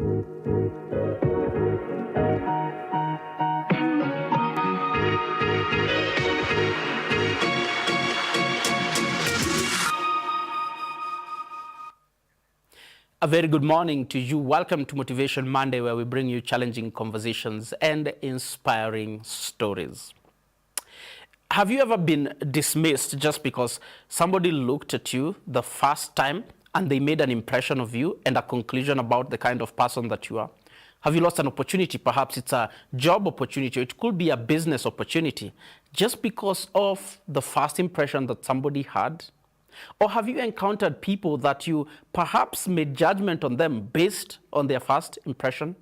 A very good morning to you. Welcome to Motivation Monday, where we bring you challenging conversations and inspiring stories. Have you ever been dismissed just because somebody looked at you the first time and they made an impression of you and a conclusion about the kind of person that you are? Have you lost an opportunity? Perhaps it's a job opportunity, or it could be a business opportunity, just because of the first impression that somebody had? Or have you encountered people that you perhaps made judgment on them based on their first impression?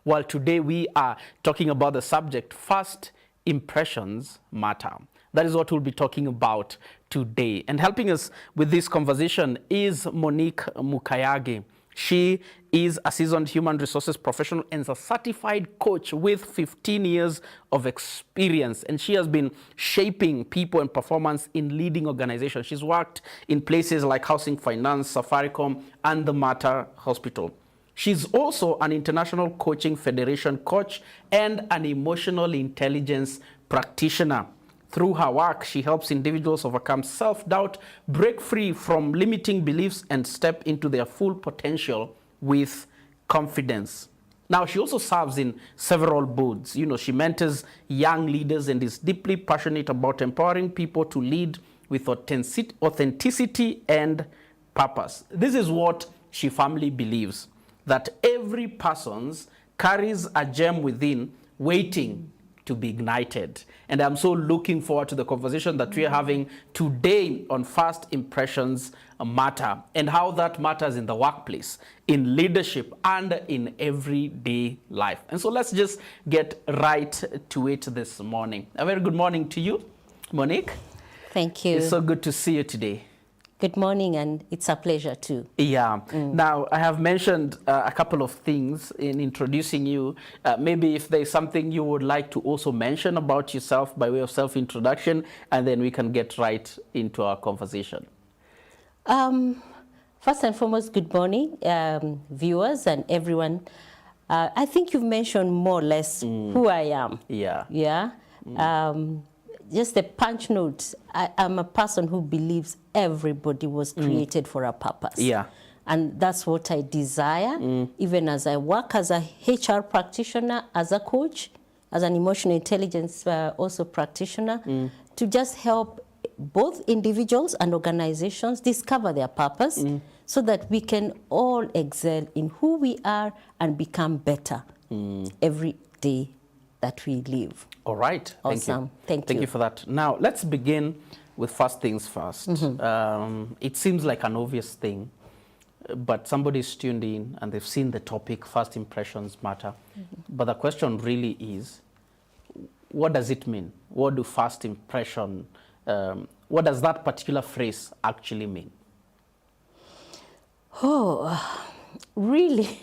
Well, today we are talking about the subject, first impressions matter. That is what we'll be talking about today. And helping us with this conversation is Monique Mukayage. She is a seasoned human resources professional and a certified coach with 15 years of experience. And she has been shaping people and performance in leading organizations. She's worked in places like Housing Finance, Safaricom, and the Mater Hospital. She's also an International Coaching Federation coach and an emotional intelligence practitioner. Through her work, she helps individuals overcome self-doubt, break free from limiting beliefs, and step into their full potential with confidence. Now, she also serves in several boards. She mentors young leaders and is deeply passionate about empowering people to lead with authenticity and purpose. This is what she firmly believes, that every person carries a gem within waiting to be ignited. And I'm so looking forward to the conversation that we are having today on first impressions matter and how that matters in the workplace, in leadership, and in everyday life. And so let's just get right to it this morning. A very good morning to you, Monique. Thank you. It's so good to see you today. Good morning, and it's a pleasure too. Yeah. Now, I have mentioned a couple of things in introducing you. Maybe if there's something you would like to also mention about yourself by way of self-introduction, and then we can get right into our conversation. First and foremost, good morning, viewers and everyone. I think you've mentioned more or less who I am. Yeah. Yeah. Just a punch note, I'm a person who believes everybody was created for a purpose. Yeah. And that's what I desire, even as I work as a HR practitioner, as a coach, as an emotional intelligence also practitioner, to just help both individuals and organizations discover their purpose so that we can all excel in who we are and become better every day that we live. All right. Awesome. Thank you. Thank you for that. Now, let's begin with first things first. It seems like an obvious thing, but somebody's tuned in and they've seen the topic, first impressions matter. But the question really is, what does it mean? What do first impression, what does that particular phrase actually mean? Oh, really?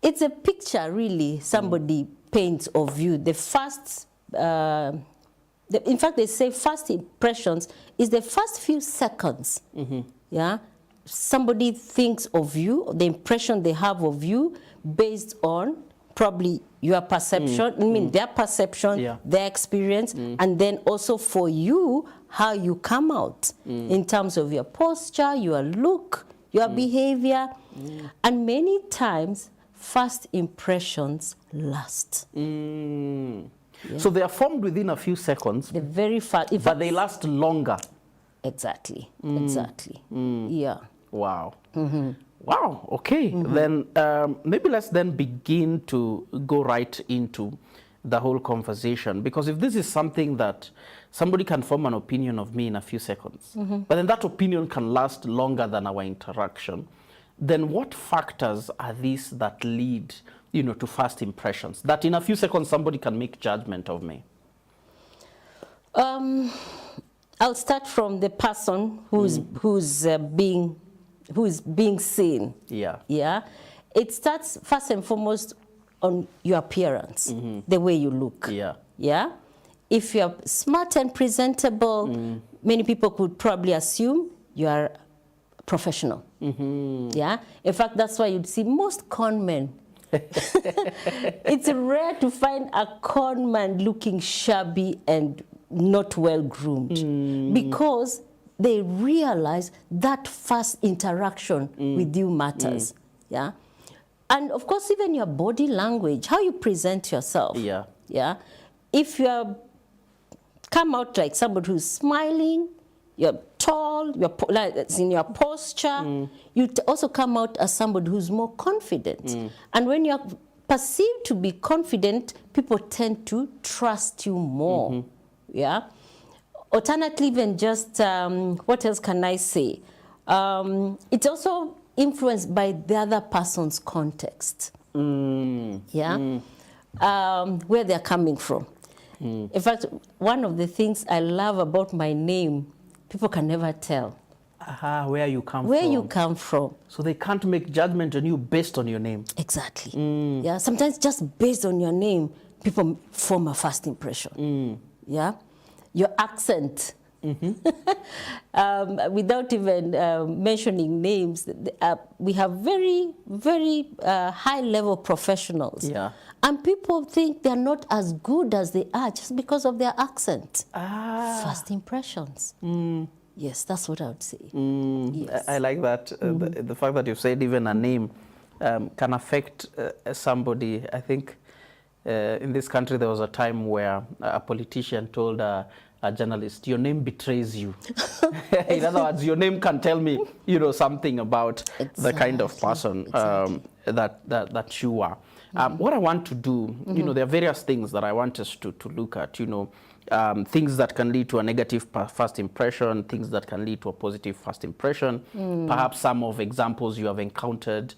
It's a picture, really, somebody paints of you. The first, in fact, they say first impressions is the first few seconds. Yeah, somebody thinks of you, the impression they have of you, based on probably your perception. I mean, their perception, their experience, and then also for you, how you come out in terms of your posture, your look, your behavior, and many times, first impressions last. So they are formed within a few seconds, The very first, but they last longer. Exactly, exactly. Yeah. Wow. Wow, okay. Then maybe let's then begin to go right into the whole conversation. Because if this is something that somebody can form an opinion of me in a few seconds, but then that opinion can last longer than our interaction, then what factors are these that lead, to first impressions? That in a few seconds somebody can make judgment of me. I'll start from the person who's being seen. Yeah. Yeah. It starts first and foremost on your appearance, the way you look. Yeah. Yeah. If you're smart and presentable, many people could probably assume you are professional. Yeah, in fact, that's why you'd see most con men. It's rare to find a con man looking shabby and not well groomed because they realize that first interaction with you matters. Yeah, and of course, even your body language, how you present yourself. Yeah. Yeah, if you come out like somebody who's smiling, you're tall, like it's in your posture, you also come out as somebody who's more confident. And when you're perceived to be confident, people tend to trust you more. Yeah. Alternatively, even just, what else can I say? It's also influenced by the other person's context. Yeah. Where they're coming from. In fact, one of the things I love about my name, people can never tell. Where you come from. Where you come from. So they can't make judgment on you based on your name. Exactly. Yeah. Sometimes just based on your name, people form a first impression. Yeah. Your accent. Without even mentioning names, we have very, very high-level professionals. Yeah. And people think they're not as good as they are just because of their accent. First impressions. Yes, that's what I would say. Yes. I like that. The fact that you said even a name can affect somebody. I think in this country there was a time where a politician told a journalist, your name betrays you. In other words, your name can tell me, something about the kind of person that you are. What I want to do, there are various things that I want us to look at, things that can lead to a negative first impression, things that can lead to a positive first impression, perhaps some of examples you have encountered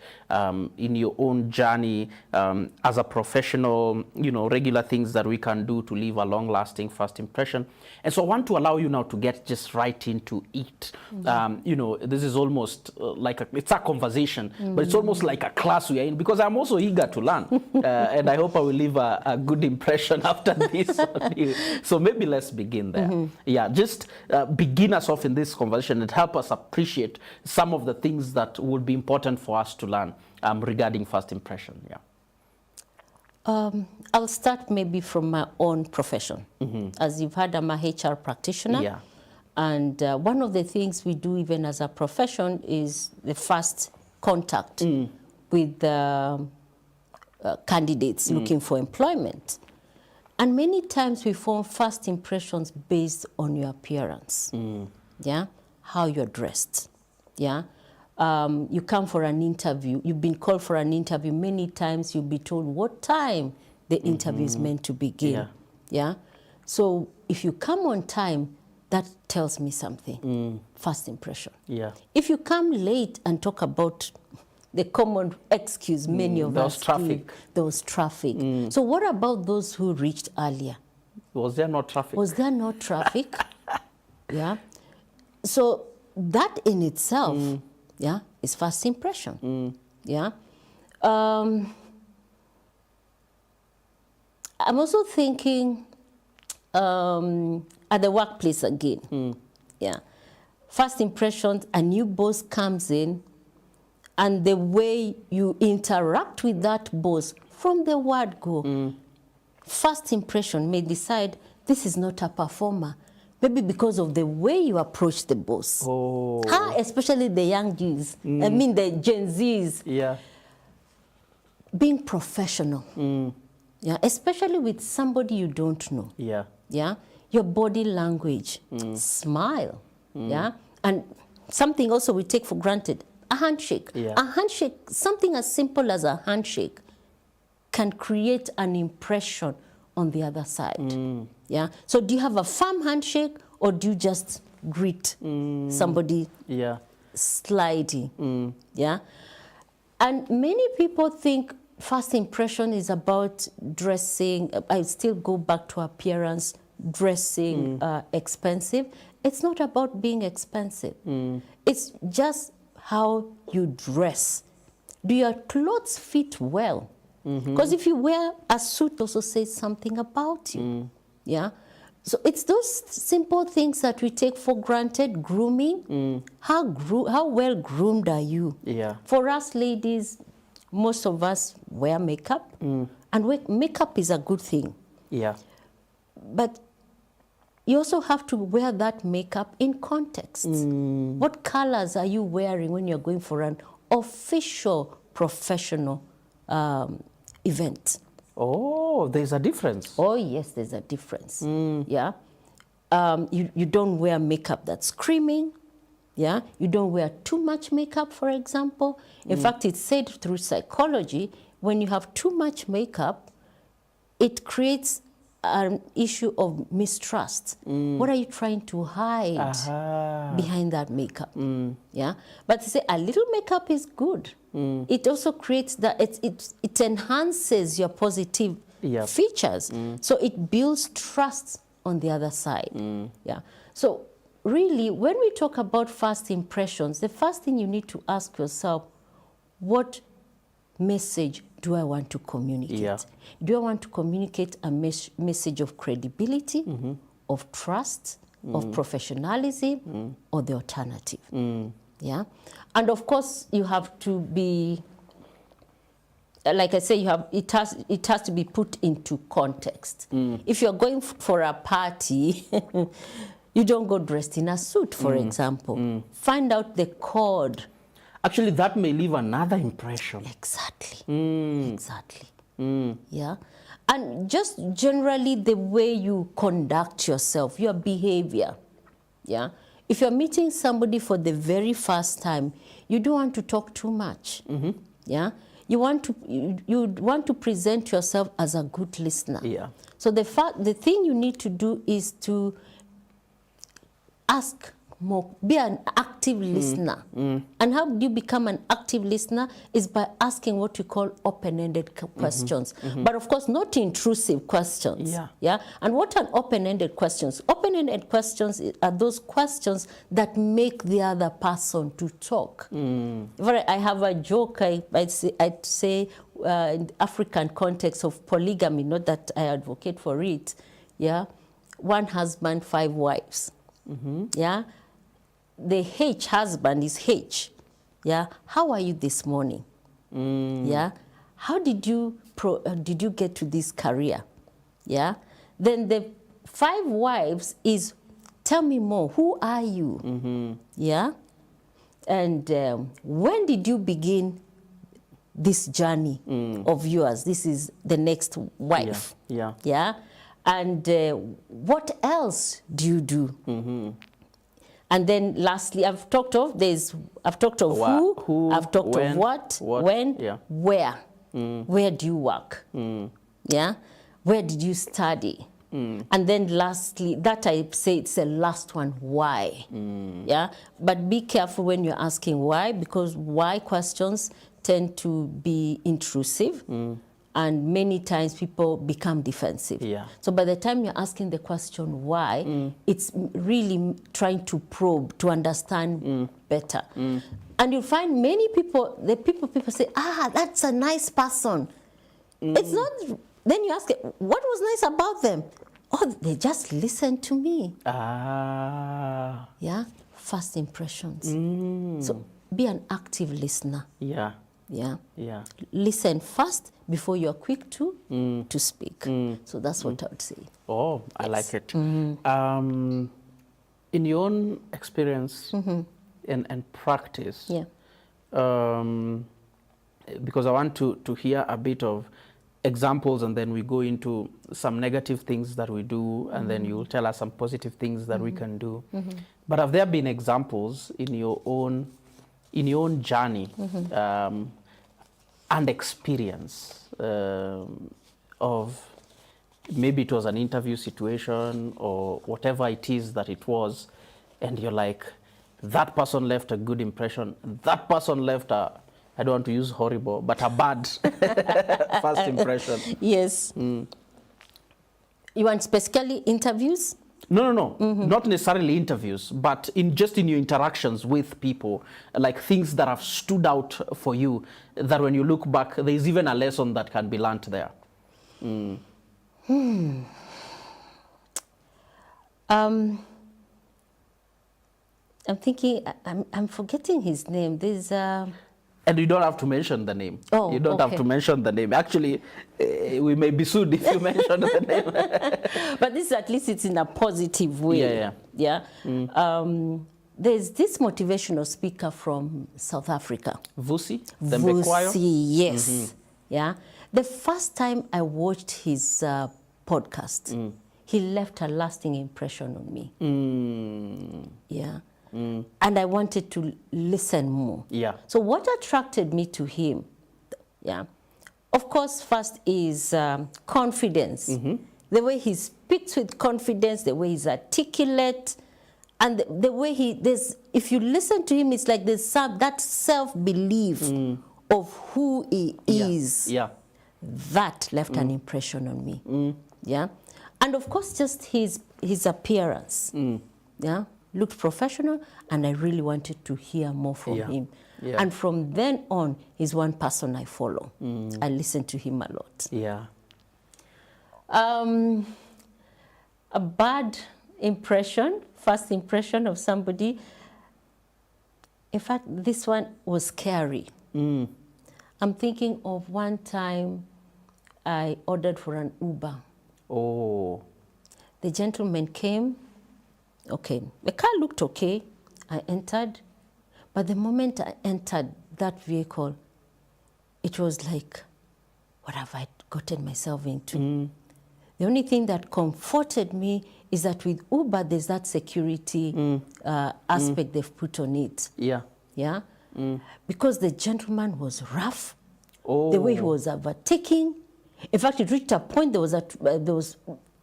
in your own journey as a professional, regular things that we can do to leave a long-lasting first impression. And so I want to allow you now to get just right into it. This is almost it's a conversation, but it's almost like a class we are in, because I'm also eager to learn. And I hope I will leave a good impression after this on you. So maybe let's begin there. Yeah, just begin us off in this conversation and help us appreciate some of the things that would be important for us to learn regarding first impression. Yeah. I'll start maybe from my own profession. As you've heard, I'm a HR practitioner. Yeah. And one of the things we do even as a profession is the first contact with candidates looking for employment. And many times we form first impressions based on your appearance. Yeah, how you're dressed. Yeah, you come for an interview. You've been called for an interview. Many times you'll be told what time the interview is meant to begin. Yeah, so if you come on time, that tells me something. First impression. Yeah. If you come late and talk about the common excuse many of us traffic. give, those traffic. So what about those who reached earlier? Was there no traffic? Was there no traffic? Yeah. So that in itself, yeah, is first impression. Yeah. I'm also thinking at the workplace again. Yeah. First impressions, a new boss comes in, and the way you interact with that boss from the word go, first impression may decide this is not a performer, maybe because of the way you approach the boss. Especially the young G's, I mean the Gen Z's. Yeah. Being professional, yeah, especially with somebody you don't know. Yeah. Yeah, your body language, smile, yeah, and something also we take for granted. A handshake. Yeah. A handshake, something as simple as a handshake can create an impression on the other side. Yeah. So do you have a firm handshake, or do you just greet somebody sliding? Yeah. And many people think first impression is about dressing. I still go back to appearance, dressing expensive. It's not about being expensive. It's just how you dress. Do your clothes fit well? Because if you wear a suit, also says something about you. Yeah. So it's those simple things that we take for granted. Grooming, how well groomed are you? Yeah. For us ladies, most of us wear makeup, and makeup is a good thing. Yeah. But you also have to wear that makeup in context. What colors are you wearing when you're going for an official professional event? Oh, there's a difference. Oh, yes, there's a difference. Yeah. You don't wear makeup that's screaming. Yeah. You don't wear too much makeup, for example. In fact, it's said through psychology, when you have too much makeup, it creates an issue of mistrust. What are you trying to hide behind that makeup? Yeah. But they say a little makeup is good. It also creates that, it enhances your positive features. So it builds trust on the other side. Yeah. So really, when we talk about first impressions, the first thing you need to ask yourself, what message do I want to communicate? Yeah. Do I want to communicate a message of credibility, of trust, of professionalism, or the alternative? Yeah. And of course, you have to be, like I say, it has to be put into context. If you're going for a party, you don't go dressed in a suit, for example. Find out the code. Actually, that may leave another impression. Exactly. Exactly. Yeah. And just generally the way you conduct yourself, your behavior. Yeah. If you're meeting somebody for the very first time, you don't want to talk too much. Yeah. You want to present yourself as a good listener. Yeah. So the thing you need to do is to ask more, be an active listener. And how do you become an active listener? Is by asking what you call open-ended questions. But of course, not intrusive questions. Yeah. Yeah. And what are open-ended questions? Open-ended questions are those questions that make the other person to talk. I have a joke, I'd say in the African context of polygamy, not that I advocate for it. Yeah. 1 husband, 5 wives. Yeah. The H husband is H. Yeah. How are you this morning? Yeah. How did you get to this career? Yeah. Then the 5 wives is, tell me more. Who are you? Yeah. And when did you begin this journey of yours? This is the next wife. Yeah. Yeah. And what else do you do? And then lastly, I've talked of who, I've talked when, of what, when, yeah. where. Where do you work? Yeah. Where did you study? And then lastly, that I say it's the last one, why? Yeah. But be careful when you're asking why, because why questions tend to be intrusive. And many times people become defensive. Yeah. So by the time you're asking the question why, it's really trying to probe, to understand better. And you'll find many people, people say, that's a nice person. It's not, then you ask, what was nice about them? Oh, they just listened to me. Yeah, first impressions. So be an active listener. Yeah. Yeah. Yeah. Listen first before you're quick to speak. So that's what I would say. Oh, I like it. In your own experience and practice, because I want to hear a bit of examples, and then we go into some negative things that we do, and then you'll tell us some positive things that we can do. But have there been examples in your own journey and experience of maybe it was an interview situation or whatever it is that it was, and you're like, that person left a good impression, that person left a, I don't want to use horrible, but a bad first impression? Yes. You want specifically interviews? No. Not necessarily interviews, but in your interactions with people, like things that have stood out for you, that when you look back, there's even a lesson that can be learned there. I'm thinking, I'm forgetting his name. There's And you don't have to mention the name. Oh, you don't have okay. to mention the name. Actually, we may be sued if you mention the name. but this at least it's in a positive way. Yeah. There's this motivational speaker from South Africa. Vusi, the Mbekwayo? Vusi, yes. Yeah. The first time I watched his podcast, he left a lasting impression on me. Yeah. And I wanted to listen more. Yeah. So what attracted me to him, yeah, of course, first is confidence. The way he speaks with confidence, the way he's articulate, and the way if you listen to him, it's like there's that self-belief of who he is. Yeah. That left an impression on me. Yeah. And of course, just his appearance. Yeah. Looked professional, and I really wanted to hear more from him. Yeah. And from then on, he's one person I follow. I listen to him a lot. Yeah. A bad impression, first impression of somebody. In fact, this one was scary. I'm thinking of one time I ordered for an Uber. Oh. The gentleman came. Okay, the car looked okay. I entered, but the moment I entered that vehicle, it was like, what have I gotten myself into? The only thing that comforted me is that with Uber, there's that security aspect they've put on it. Yeah. Yeah? Because the gentleman was rough, Oh. the way he was overtaking. In fact, it reached a point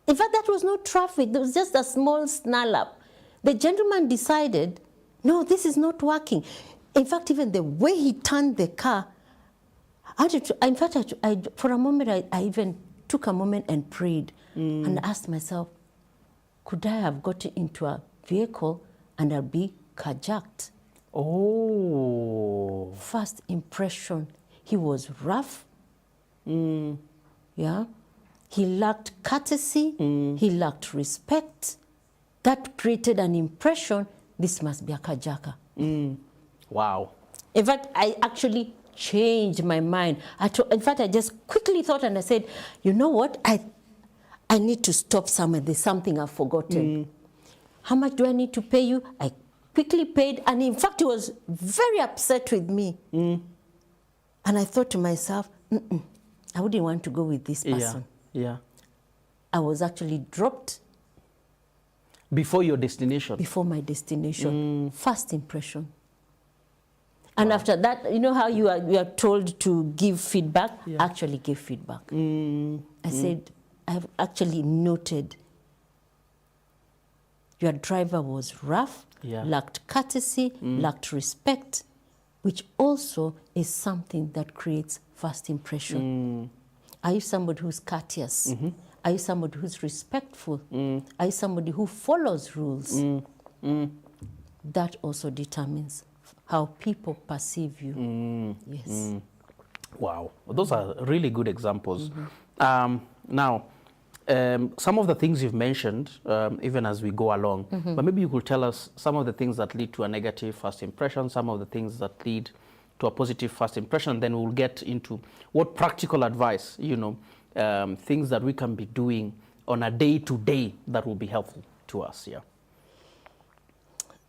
in fact, that was no traffic. There was just a small snarl up. The gentleman decided, no, this is not working. In fact, even the way he turned the car, for a moment, I even took a moment and prayed and asked myself, could I have gotten into a vehicle and I'll be carjacked? Oh. First impression, he was rough. Yeah. He lacked courtesy. He lacked respect. That created an impression, this must be a carjacker. Wow. In fact, I actually changed my mind. In fact, I just quickly thought and I said, you know what? I need to stop somewhere. There's something I've forgotten. How much do I need to pay you? I quickly paid. And in fact, he was very upset with me. And I thought to myself, I wouldn't want to go with this person. Yeah. I was actually dropped Before your destination? before my destination. First impression. And after that, you know how you are told to give feedback? I actually gave feedback. I said, I've actually noted your driver was rough, lacked courtesy, lacked respect, which also is something that creates first impression. Are you somebody who's courteous? Are you somebody who's respectful? Are you somebody who follows rules? That also determines how people perceive you. Yes. Wow. Well, those are really good examples. Now, some of the things you've mentioned, even as we go along, but maybe you could tell us some of the things that lead to a negative first impression, some of the things that lead to a positive first impression, then we'll get into what practical advice, things that we can be doing on a day-to-day that will be helpful to us. Yeah.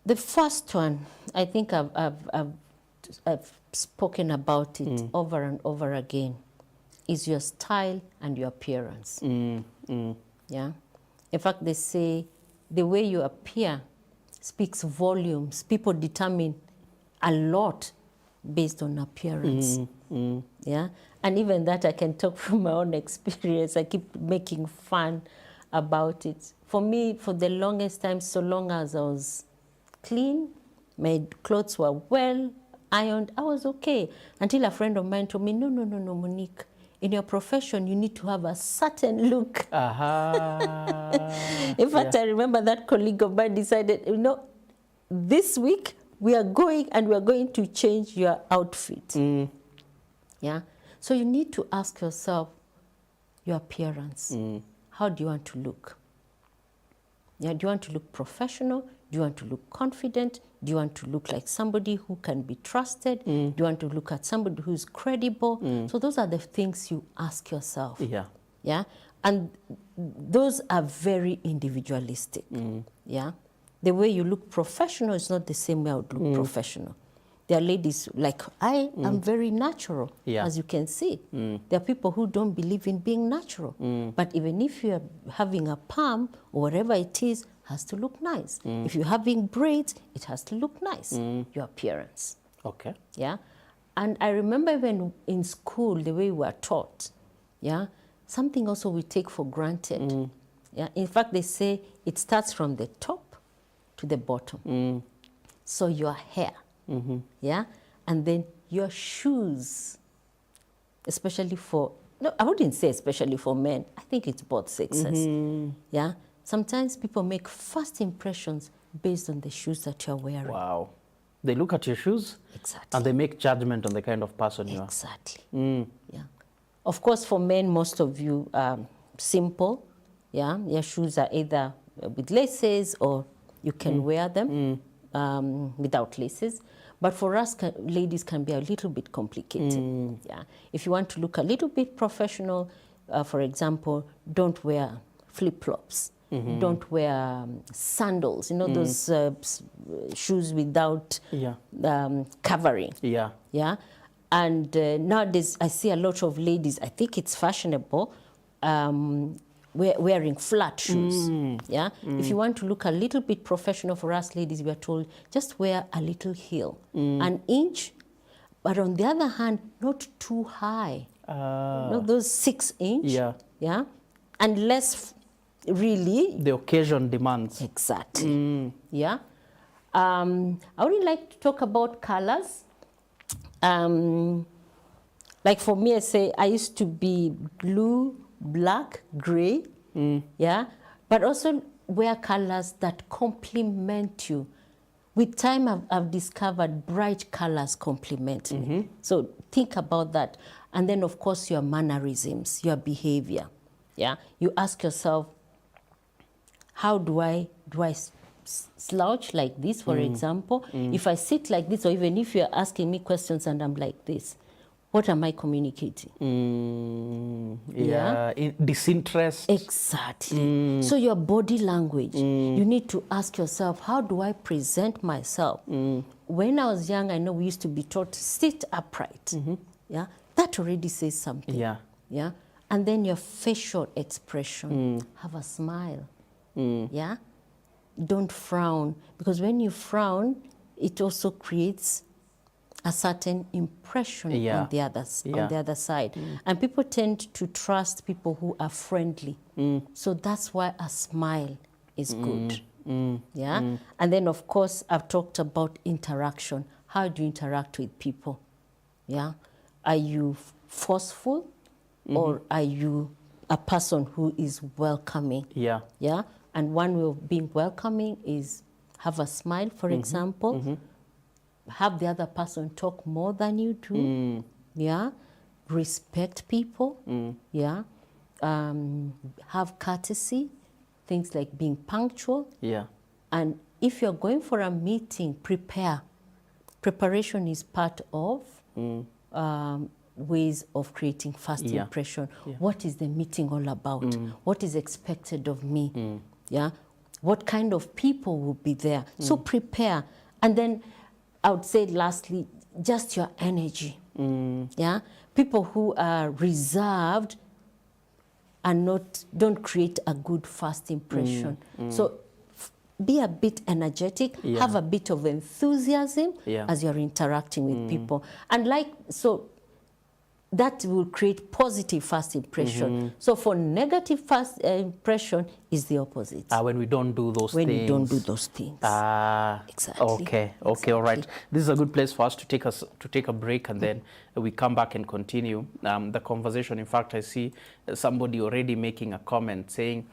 The first one, I think I've spoken about it over and over again, is your style and your appearance. Yeah. In fact, they say the way you appear speaks volumes. People determine a lot based on appearance. Yeah. And even that I can talk from my own experience. I keep making fun about it. For me, for the longest time, so long as I was clean, my clothes were well ironed, I was okay. Until a friend of mine told me, no, Monique, in your profession, you need to have a certain look. In fact, I remember that colleague of mine decided, this week we are going to change your outfit. Yeah. So you need to ask yourself your appearance. How do you want to look? Yeah, do you want to look professional? Do you want to look confident? Do you want to look like somebody who can be trusted? Do you want to look at somebody who's credible? So those are the things you ask yourself. Yeah. Yeah, and those are very individualistic. Yeah, the way you look professional is not the same way I would look professional. There are ladies like I am very natural, Yeah. as you can see. There are people who don't believe in being natural. But even if you are having a perm or whatever it is, has to look nice. If you're having braids, it has to look nice, your appearance. Okay. Yeah, and I remember when in school, the way we were taught, yeah, something also we take for granted. Yeah, in fact, they say it starts from the top to the bottom. So your hair, yeah, and then your shoes, especially for, no, I wouldn't say especially for men. I think it's both sexes. Yeah, sometimes people make first impressions based on the shoes that you're wearing. Wow. They look at your shoes Exactly. and they make judgment on the kind of person you are. Exactly. Yeah. Of course, for men, most of you simple. Yeah, your shoes are either with laces or you can wear them without laces. But for us, ladies can be a little bit complicated. Yeah. If you want to look a little bit professional, for example, don't wear flip-flops. Don't wear sandals. You know, those shoes without Yeah. covering. Yeah. Yeah, and nowadays I see a lot of ladies, I think it's fashionable, wearing flat shoes. Yeah, if you want to look a little bit professional, for us ladies, we are told just wear a little heel, an inch, but on the other hand, not too high. Not those 6 inch. Yeah. Yeah, unless really. The occasion demands. Exactly. Yeah. I would like to talk about colors. Like for me, I say I used to be blue, black, gray. Yeah. But also wear colors that complement you. With time, I've discovered bright colors complement me. So think about that. And then, of course, your mannerisms, your behavior. Yeah. You ask yourself, how do I slouch like this, for example? If I sit like this, or even if you're asking me questions and I'm like this, what am I communicating? Yeah. Disinterest. Exactly. So your body language, you need to ask yourself, how do I present myself? When I was young, I know we used to be taught to sit upright. Yeah, that already says something. Yeah. Yeah, and then your facial expression, have a smile. Yeah, don't frown, because when you frown, it also creates a certain impression on the other side. And people tend to trust people who are friendly. So that's why a smile is good. Yeah. And then of course I've talked about interaction. How do you interact with people? Yeah. Are you forceful or are you a person who is welcoming? Yeah. Yeah. And one way of being welcoming is have a smile, for example. Have the other person talk more than you do. Yeah. Respect people. Yeah. Have courtesy. Things like being punctual. Yeah. And if you're going for a meeting, prepare. Preparation is part of ways of creating first impression. What is the meeting all about? What is expected of me? Yeah. What kind of people will be there? So prepare. And then I would say lastly, just your energy. Yeah. People who are reserved and don't create a good first impression. So be a bit energetic, have a bit of enthusiasm as you're interacting with people. And so that will create positive first impression. So for negative first impression is the opposite. When we don't do those things. When you don't do those things. Exactly. Okay. Okay. All right. This is a good place for us to take a break, and then we come back and continue the conversation. In fact, I see somebody already making a comment saying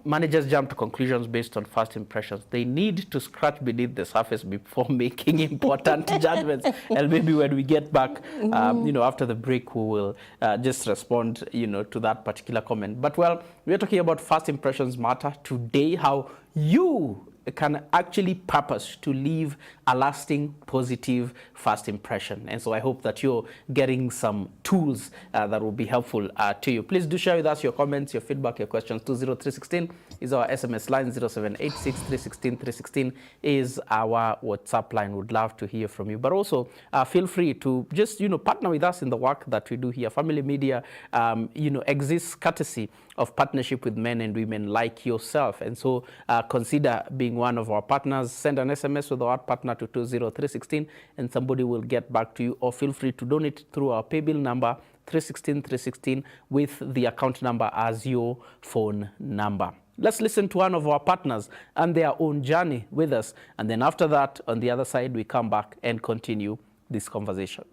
managers jump to conclusions based on first impressions. They need to scratch beneath the surface before making important judgments. And maybe when we get back, after the break, we will just respond, to that particular comment. But well, we're talking about first impressions matter today, how you can actually purpose to leave a lasting positive first impression. And so I hope that you're getting some tools that will be helpful to you. Please do share with us your comments, your feedback, your questions. 20316 is our SMS line. 0786 316 316 is our WhatsApp line. Would love to hear from you. But also feel free to just, partner with us in the work that we do here. Family Media, exists courtesy of partnership with men and women like yourself. And so consider being one of our partners. Send an SMS with the word partner to 20316 and somebody will get back to you, or feel free to donate through our paybill number 316 with the account number as your phone number. Let's listen to one of our partners and their own journey with us. And then after that, on the other side, we come back and continue this conversation.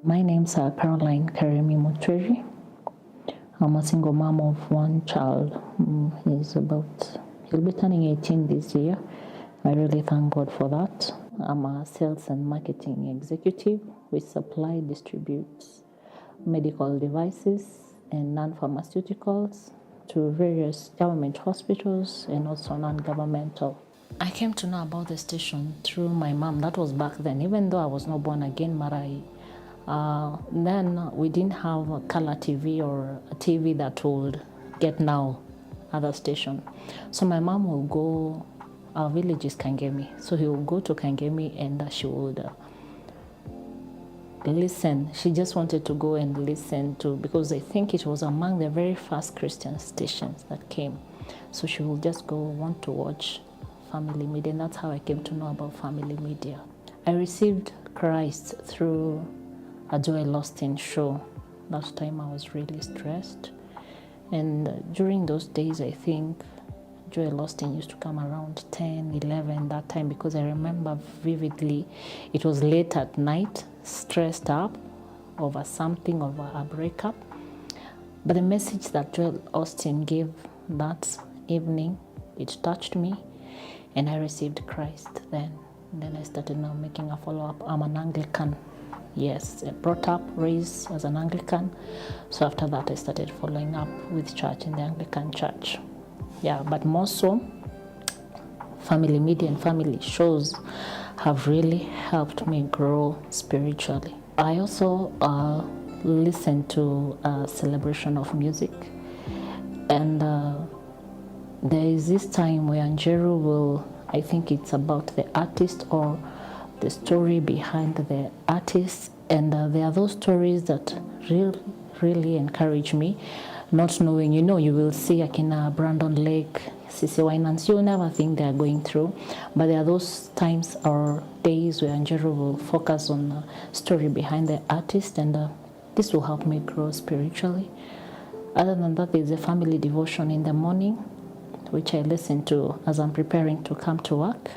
My name's Caroline Karemi Mutweri. I'm a single mom of one child. He'll be turning 18 this year. I really thank God for that. I'm a sales and marketing executive. We supply, distributes medical devices and non-pharmaceuticals to various government hospitals and also non-governmental. I came to know about the station through my mom. That was back then, even though I was not born again, Marai. Then we didn't have a color TV or a TV that would get now other station. So my mom will go, our village is Kangemi, so he will go to Kangemi and she would listen. She just wanted to go and listen to, because I think it was among the very first Christian stations that came. So she will just go want to watch Family Media, and that's how I came to know about Family Media. I received Christ through a Joel Austin show. Last time I was really stressed, and during those days I think Joel Austin used to come around 10, 11 that time, because I remember vividly it was late at night, stressed up over something, over a breakup. But the message that Joel Austin gave that evening, it touched me and I received Christ then. And then I started now making a follow-up. I'm an Anglican. Yes, brought up, raised as an Anglican. So after that, I started following up with church in the Anglican church. Yeah, but more so, Family Media and family shows have really helped me grow spiritually. I also listen to a celebration of music. And there is this time where Njeru will, I think it's about the artist or the story behind the artist, and there are those stories that really encourage me. Not knowing, you will see Akina Brandon Lake, Sisi Winans, you'll never think they are going through, but there are those times or days where Njeru will focus on the story behind the artist, and this will help me grow spiritually. Other than that, there's a family devotion in the morning, which I listen to as I'm preparing to come to work.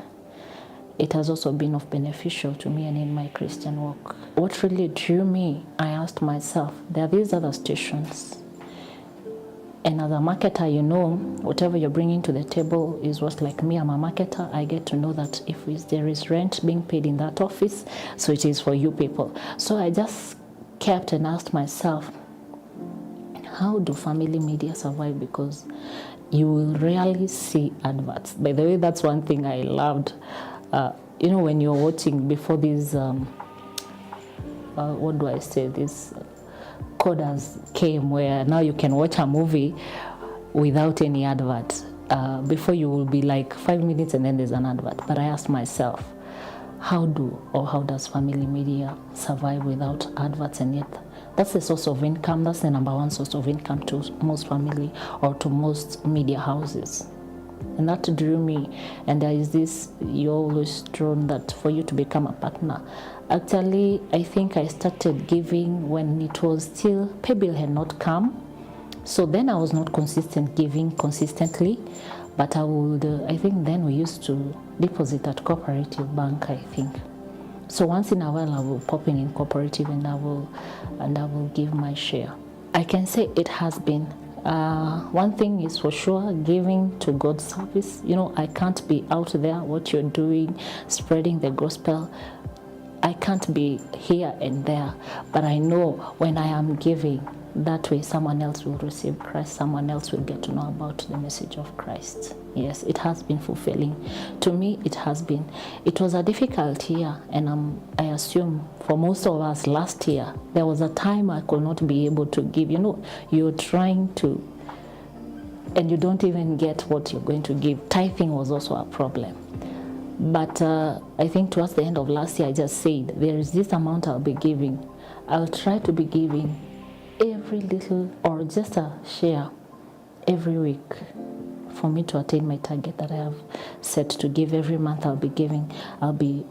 It has also been of beneficial to me and in my Christian walk. What really drew me, I asked myself, there are these other stations. And as a marketer, whatever you're bringing to the table is what's like me. I'm a marketer. I get to know that if there is rent being paid in that office, so it is for you people. So I just kept and asked myself, how do Family Media survive? Because you will rarely see adverts. By the way, that's one thing I loved. When you're watching before these, these coders came, where now you can watch a movie without any advert. Before you will be like 5 minutes and then there's an advert. But I asked myself, how does Family Media survive without adverts? And yet that's the source of income. That's the number one source of income to most family or to most media houses. And that drew me. And there is this, you always drawn that for you to become a partner. Actually, I think I started giving when it was still, paybill had not come. So then I was not giving consistently. But I think then we used to deposit at Cooperative Bank, I think. So once in a while I will pop in Cooperative and I will give my share. I can say it has been. One thing is for sure, giving to God's service. I can't be out there, what you're doing, spreading the gospel. I can't be here and there, but I know when I am giving, that way someone else will receive Christ, someone else will get to know about the message of Christ. Yes, it has been fulfilling. To me, it has been. It was a difficult year, and I assume for most of us last year, there was a time I could not be able to give. You know, you're trying to, and you don't even get what you're going to give. Tithing was also a problem. But I think towards the end of last year, I just said, there is this amount I'll be giving. I'll try to be giving every little, or just a share every week, for me to attain my target that I have set to give. Every month I'll be giving. I'll be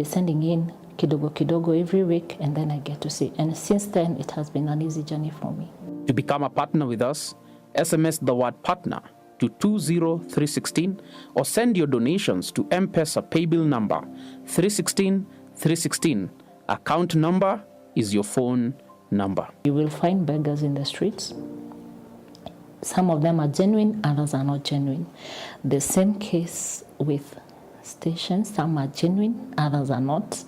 sending in kidogo kidogo every week, and then I get to see. And since then, it has been an easy journey for me. To become a partner with us, SMS the word partner to 20316 or send your donations to M-Pesa paybill number 316 Account number is your phone number. You will find beggars in the streets. Some of them are genuine, others are not genuine. The same case with stations. Some are genuine, others are not.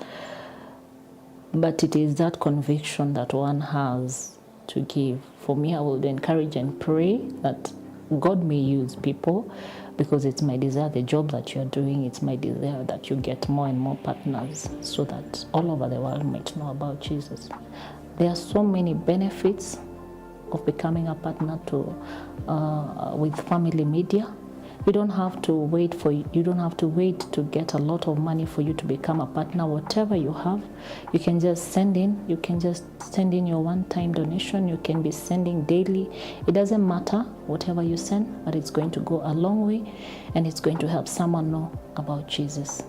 But it is that conviction that one has to give. For me, I would encourage and pray that God may use people, because it's my desire, the job that you're doing, it's my desire that you get more and more partners so that all over the world might know about Jesus. There are so many benefits of becoming a partner with Family Media. You don't have to wait to get a lot of money for you to become a partner. Whatever you have, you can just send in. You can just send in your one-time donation. You can be sending daily. It doesn't matter whatever you send, but it's going to go a long way, and it's going to help someone know about Jesus.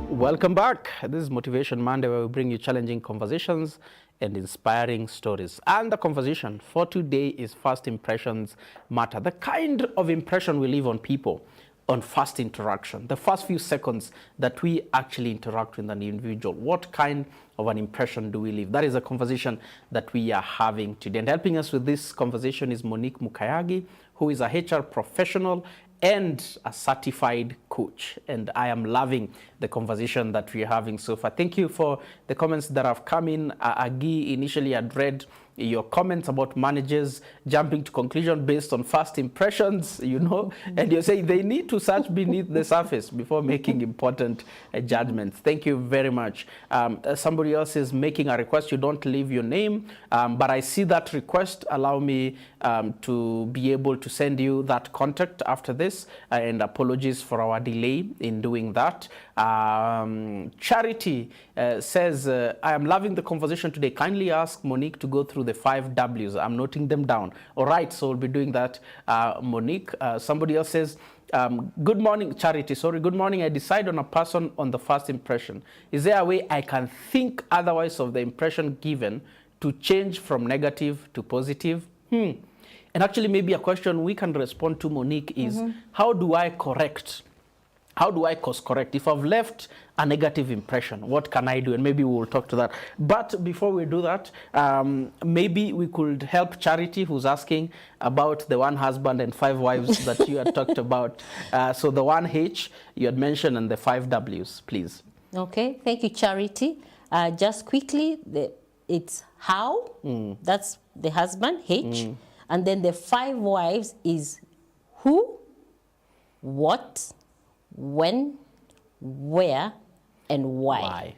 Welcome back. This is Motivation Monday, where we bring you challenging conversations and inspiring stories. And the conversation for today is first impressions matter. The kind of impression we leave on people on first interaction, the first few seconds that we actually interact with an individual. What kind of an impression do we leave? That is a conversation that we are having today. And helping us with this conversation is Monique Mukayagi, who is a HR professional and a certified coach. And I am loving the conversation that we're having so far. Thank you for the comments that have come in. Agi initially had read your comments about managers jumping to conclusion based on first impressions, you know, and you're saying they need to search beneath the surface before making important judgments. Thank you very much. Somebody else is making a request. You don't leave your name, but I see that request. Allow me to be able to send you that contact after this, and apologies for our delay in doing that. Charity says, I am loving the conversation today. Kindly ask Monique to go through the 5 W's. I'm noting them down. All right, so we'll be doing that, Monique. Somebody else says, good morning, Charity. Sorry, good morning. I decide on a person on the first impression. Is there a way I can think otherwise of the impression given to change from negative to positive? And actually, maybe a question we can respond to, Monique, is how do I correct? How do I course correct? If I've left a negative impression, what can I do? And maybe we'll talk to that. But before we do that, maybe we could help Charity, who's asking about the 1 husband and 5 wives that you had talked about. So the 1 H you had mentioned and the 5 W's, please. Okay, thank you, Charity. Just quickly, it's how, that's the husband, H. And then the 5 wives is who, what, when, where, and why.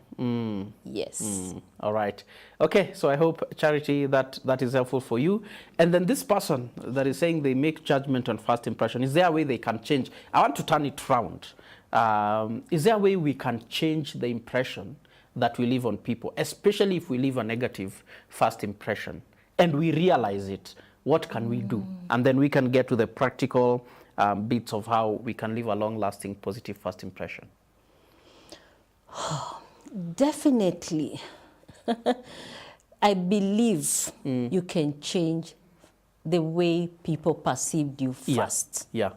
Yes. All right. Okay, so I hope, Charity, that is helpful for you. And then this person that is saying they make judgment on first impression, is there a way they can change? I want to turn it round. Is there a way we can change the impression that we leave on people, especially if we leave a negative first impression and we realize it? What can we do? And then we can get to the practical bits of how we can leave a long-lasting positive first impression. Definitely. I believe you can change the way people perceived you first. Yeah.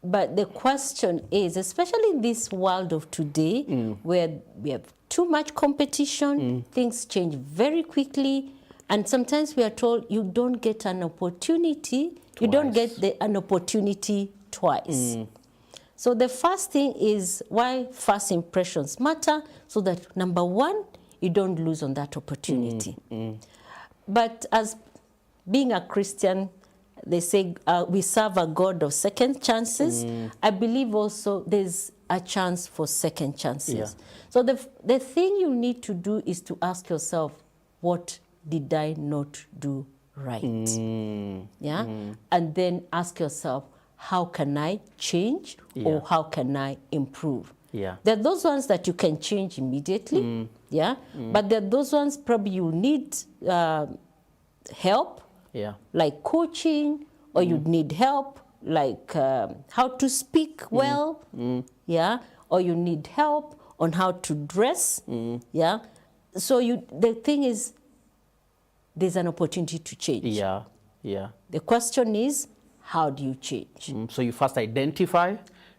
But the question is, especially in this world of today, where we have too much competition, things change very quickly, And sometimes we are told you don't get an opportunity, you don't get an opportunity twice. So the first thing is why first impressions matter, so that number one, you don't lose on that opportunity. But as being a Christian, they say we serve a God of second chances. I believe also there's a chance for second chances. Yeah. So the thing you need to do is to ask yourself, what did I not do right? Yeah? And then ask yourself, how can I change or how can I improve? Yeah. There are those ones that you can change immediately, yeah? But there are those ones probably you need help, Yeah. like coaching, or you'd need help, like how to speak well, yeah? Or you need help on how to dress, yeah? So the thing is, there's an opportunity to change. Yeah. Yeah. The question is, how do you change? So you first identify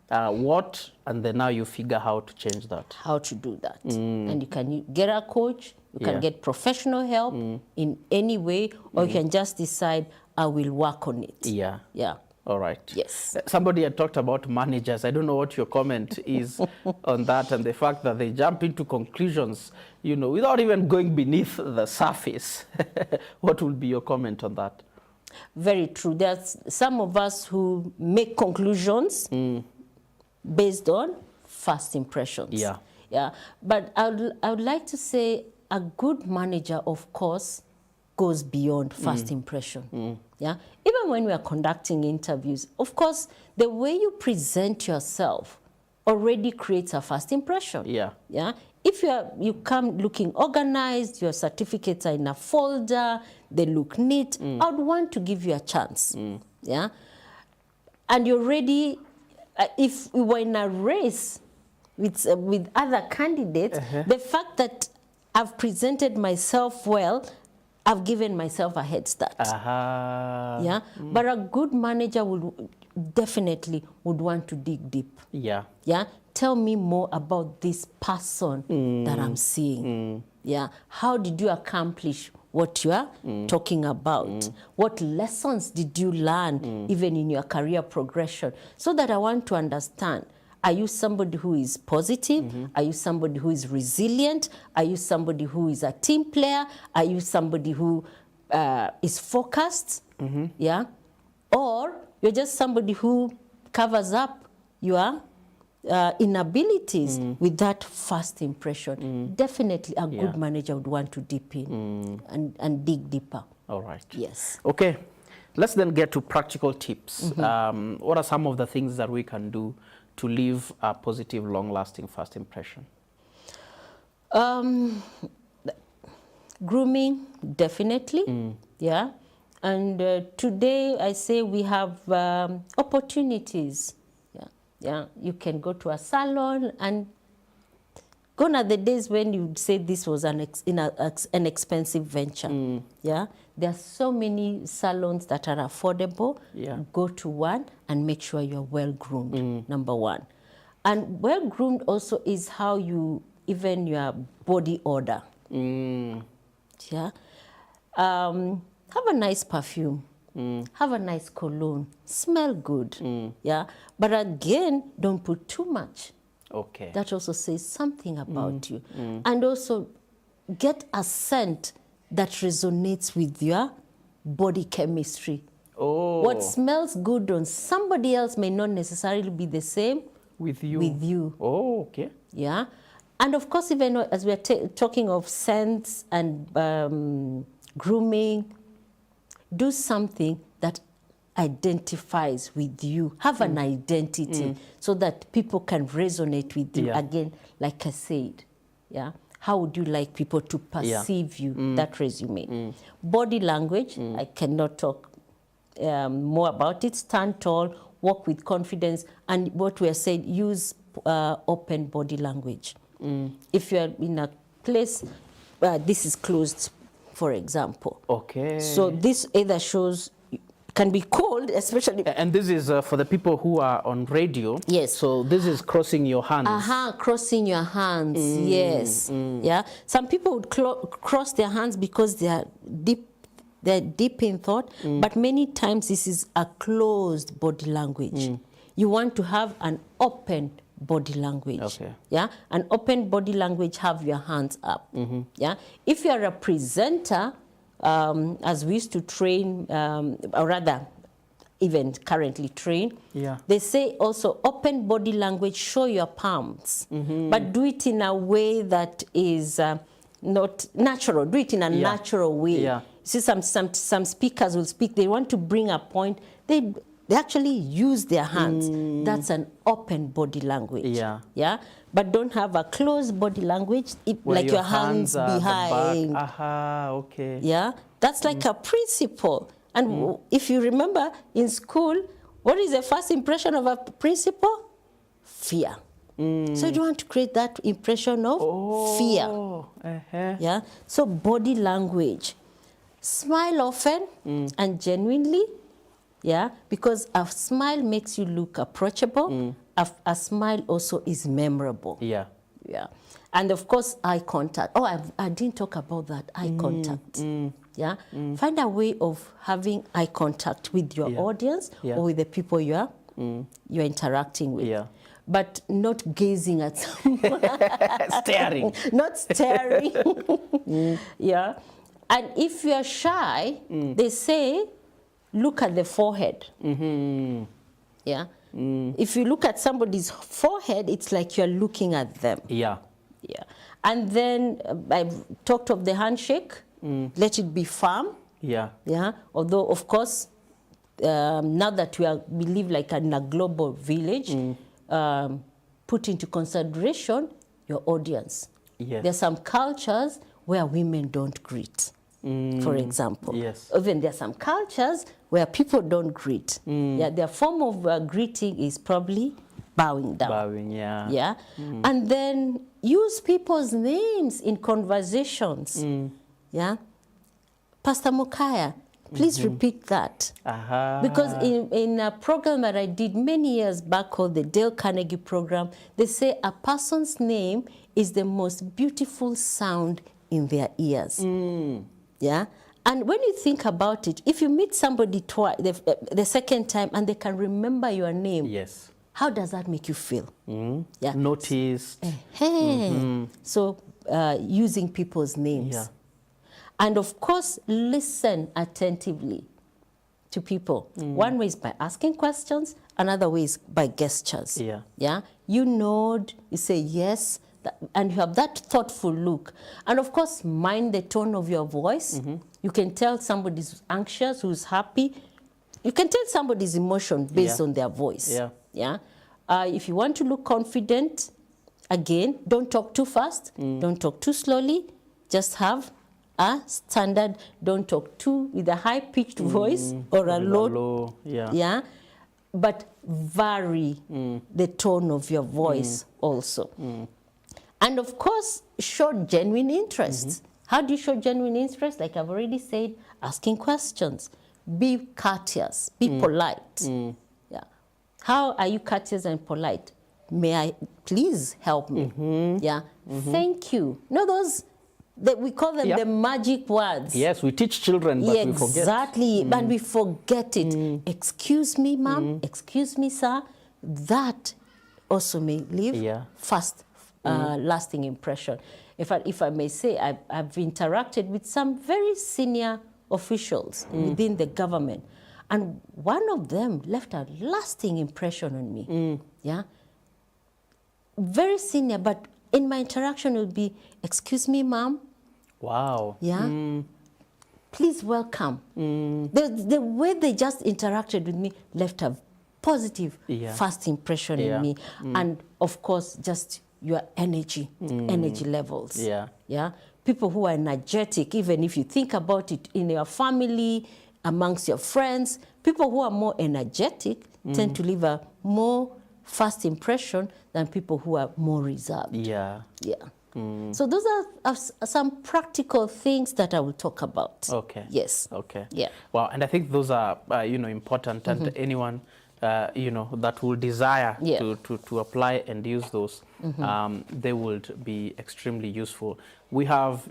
what, and then now you figure how to change that. How to do that. And you can get a coach, you can Yeah. get professional help in any way, or you can just decide, I will work on it. Yeah. Yeah. All right. Yes. Somebody had talked about managers. I don't know what your comment is on that, and the fact that they jump into conclusions, you know, without even going beneath the surface. What will be your comment on that? Very true. There's some of us who make conclusions based on first impressions. Yeah. Yeah. But I would like to say a good manager, of course, goes beyond first impression. Yeah. Even when we are conducting interviews, of course, the way you present yourself already creates a first impression. Yeah. Yeah. If you come looking organized, your certificates are in a folder, they look neat, I would want to give you a chance. Yeah. And you're ready. If we were in a race with other candidates, the fact that I've presented myself well, I've given myself a head start. Yeah. But a good manager would definitely want to dig deep. Yeah. Yeah. Tell me more about this person that I'm seeing. Yeah. How did you accomplish what you are talking about? What lessons did you learn even in your career progression? So that I want to understand, are you somebody who is positive? Are you somebody who is resilient? Are you somebody who is a team player? Are you somebody who is focused? Yeah. Or you're just somebody who covers up your inabilities with that first impression. Definitely a good manager would want to dip in and dig deeper. All right. Yes. Okay. Let's then get to practical tips. What are some of the things that we can do to leave a positive, long-lasting first impression? Grooming, definitely. Yeah. And today I say we have opportunities. Yeah, you can go to a salon, and gone are the days when you'd say this was an expensive venture. Yeah, there are so many salons that are affordable. Yeah. Go to one and make sure you're well groomed. Number one, and well groomed also is how you even your body odor. Yeah, have a nice perfume. Have a nice cologne, smell good, yeah. But again, don't put too much. Okay. That also says something about you. And also get a scent that resonates with your body chemistry. Oh. What smells good on somebody else may not necessarily be the same with you? with you. Oh, okay. Yeah. And of course, even as we're talking of scents and grooming, do something that identifies with you. Have an identity so that people can resonate with you. Yeah. Again, like I said, yeah. How would you like people to perceive you, that resume? Body language, I cannot talk more about it. Stand tall, walk with confidence, and what we are saying, use open body language. If you're in a place, this is closed, for example. Okay. So this either shows can be cold, especially. And this is for the people who are on radio. Yes. So this is crossing your hands. Crossing your hands. Yes. Yeah. Some people would cross their hands because they are deep. They're deep in thought, but many times this is a closed body language. You want to have an open body language. Okay. Yeah, an open body language. Have your hands up. Yeah, if you are a presenter, as we used to train, or rather, even currently train. Yeah. They say also open body language. Show your palms, but do it in a way that is not natural. Do it in a natural way. Yeah. See, some speakers will speak. They want to bring a point. They actually use their hands. That's an open body language. Yeah. Yeah. But don't have a closed body language, like your hands are behind. Aha, okay. Yeah. That's like a principal. And if you remember in school, what is the first impression of a principal? Fear. So you don't want to create that impression of fear. Yeah. So body language. Smile often and genuinely, yeah, because a smile makes you look approachable. A smile also is memorable. Yeah. Yeah. And of course, eye contact. Oh, I didn't talk about that, eye contact. Yeah. Find a way of having eye contact with your audience or with the people you're interacting with. Yeah. But not gazing at someone. Staring. Not staring. Yeah. And if you're shy, they say, look at the forehead. Yeah. If you look at somebody's forehead, it's like you're looking at them. Yeah. Yeah. And then I've talked of the handshake. Let it be firm. Yeah. Yeah. Although, of course, now that we live like in a global village, put into consideration your audience. Yes. There are some cultures where women don't greet, for example. Yes. Even there are some cultures where people don't greet. Yeah, their form of greeting is probably bowing down. Bowing, yeah. Yeah. And then use people's names in conversations. Yeah. Pastor Mukaya, please repeat that. Because in a program that I did many years back called the Dale Carnegie Program, they say a person's name is the most beautiful sound in their ears. Yeah. And when you think about it, if you meet somebody twice, the second time, and they can remember your name, Yes. how does that make you feel? Yeah. Noticed. So using people's names. Yeah. And of course, listen attentively to people. One way is by asking questions, another way is by gestures. Yeah. Yeah. You nod, you say yes, and you have that thoughtful look. And of course, mind the tone of your voice. You can tell somebody's anxious, who's happy. You can tell somebody's emotion based on their voice. Yeah. Yeah. If you want to look confident, again, don't talk too fast, don't talk too slowly. Just have a standard. Don't talk too with a high-pitched voice or a low. Yeah. But vary the tone of your voice also. And of course, show genuine interest. How do you show genuine interest? Like I've already said, asking questions. Be courteous. Be polite. Yeah. How are you courteous and polite? May I please help me? Yeah. Thank you. No, those that we call them the magic words. Yes, we teach children, but we forget. Exactly, and we forget it. Excuse me, ma'am. Excuse me, sir. That also may leave fast, lasting impression. If I may say, I've interacted with some very senior officials within the government, and one of them left a lasting impression on me. Yeah, very senior, but in my interaction it would be, excuse me, ma'am. Wow. Yeah. Please welcome. The way they just interacted with me left a positive, first impression in me. And of course, just your energy levels. Yeah. Yeah. People who are energetic, even if you think about it in your family, amongst your friends, people who are more energetic tend to leave a more first impression than people who are more reserved. Yeah. Yeah. So those are some practical things that I will talk about. Okay. Yes. Okay. Yeah. Well, and I think those are, important, and anyone, that will desire Yeah. to apply and use those, they would be extremely useful. We have,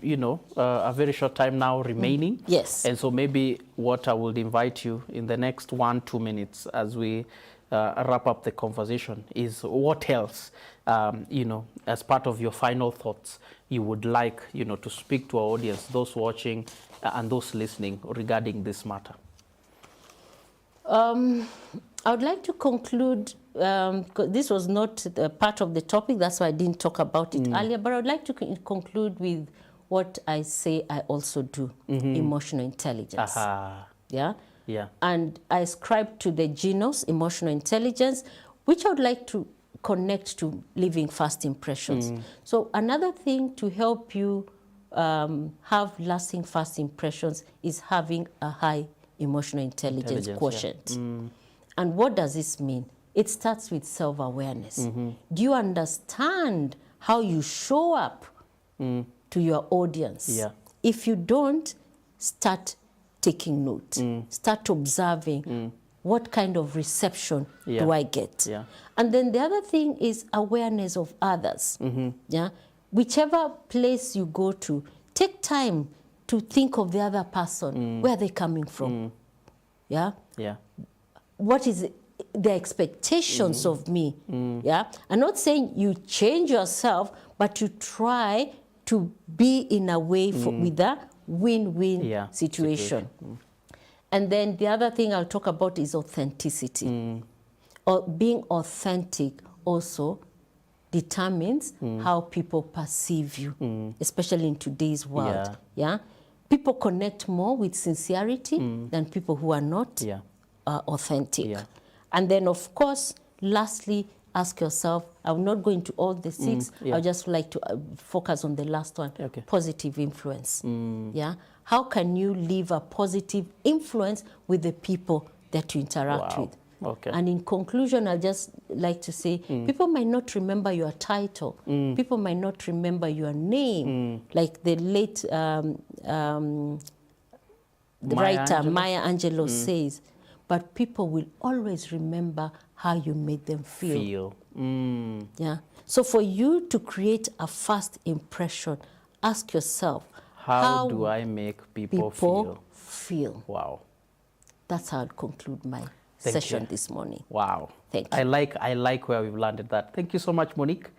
a very short time now remaining. Yes. And so maybe what I would invite you in the next 1-2 minutes as we wrap up the conversation is what else, as part of your final thoughts, you would like, to speak to our audience, those watching and those listening regarding this matter. I would like to conclude, 'cause this was not part of the topic, that's why I didn't talk about it earlier, but I would like to conclude with what I say I also do, emotional intelligence. Aha. Yeah? Yeah. And I ascribe to the genus, emotional intelligence, which I would like to connect to leaving first impressions. So another thing to help you have lasting first impressions is having a high emotional intelligence quotient. And what does this mean? It starts with self-awareness. Do you understand how you show up to your audience? Yeah. If you don't, start taking note. Start observing what kind of reception do I get? Yeah. And then the other thing is awareness of others. Yeah. Whichever place you go to, take time to think of the other person. Where are they coming from? Yeah. Yeah. What is the expectations of me? Yeah. I'm not saying you change yourself, but you try to be in a way with a win-win situation. And then the other thing I'll talk about is authenticity. Or being authentic also determines how people perceive you, especially in today's world. Yeah. People connect more with sincerity than people who are not authentic. Yeah. And then, of course, lastly, ask yourself, I'm not going to all the six, I would just like to focus on the last one, positive influence. Yeah. How can you leave a positive influence with the people that you interact with? Okay. And in conclusion, I'll just like to say, people might not remember your title. People might not remember your name. Like the late writer Maya Angelou says, but people will always remember how you made them feel. Yeah. So for you to create a first impression, ask yourself, how do I make people feel? Wow. That's how I'll conclude my session this morning. Wow. Thank you. I like where we've landed that. Thank you so much, Monique.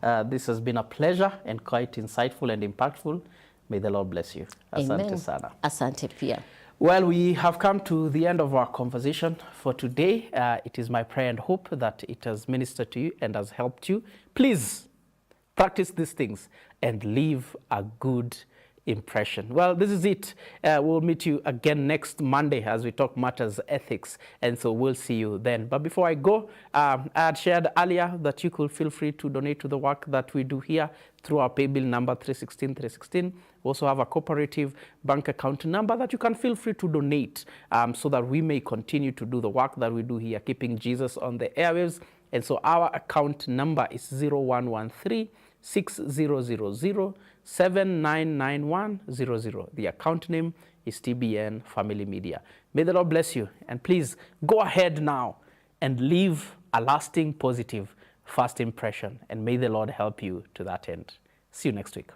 This has been a pleasure and quite insightful and impactful. May the Lord bless you. Asante sana. Asante pia. Well, we have come to the end of our conversation for today. It is my prayer and hope that it has ministered to you and has helped you. Please practice these things and leave a good impression. Well, this is it. We'll meet you again next Monday as we talk matters ethics. And so we'll see you then. But before I go, I had shared earlier that you could feel free to donate to the work that we do here through our pay bill number 316. We also have a cooperative bank account number that you can feel free to donate so that we may continue to do the work that we do here, keeping Jesus on the airwaves. And so our account number is 0113 6000 799100. The account name is TBN Family Media. May the Lord bless you. And please go ahead now and leave a lasting positive first impression. And may the Lord help you to that end. See you next week.